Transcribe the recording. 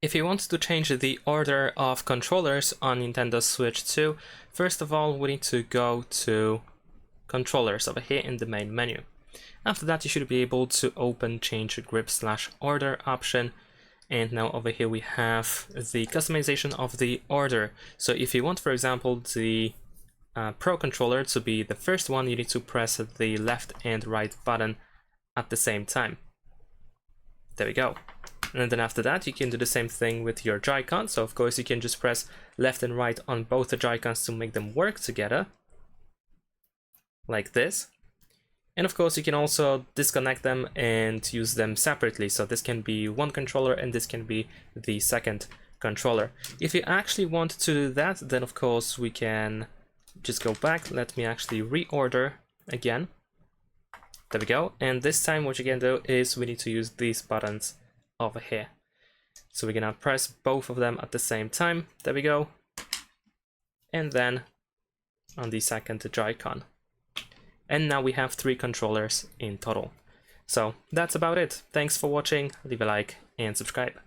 If you want to change the order of controllers on Nintendo Switch 2, first of all, we need to go to Controllers over here in the main menu. After that, you should be able to open Change Grip/Order option. And now over here we have the customization of the order. So if you want, for example, the Pro controller to be the first one, you need to press the left and right button at the same time. There we go. And then after that, you can do the same thing with your Joy-Con. So of course you can just press left and right on both the Joy-Cons to make them work together, like this. And of course you can also disconnect them and use them separately. So this can be one controller and this can be the second controller. If you actually want to do that, then of course we can just go back. Let me actually reorder again. There we go. And this time what you can do is we need to use these buttons over here. So we're gonna press both of them at the same time. There we go. And then on the second Joy-Con. And now we have 3 controllers in total. So that's about it. Thanks for watching. Leave a like and subscribe.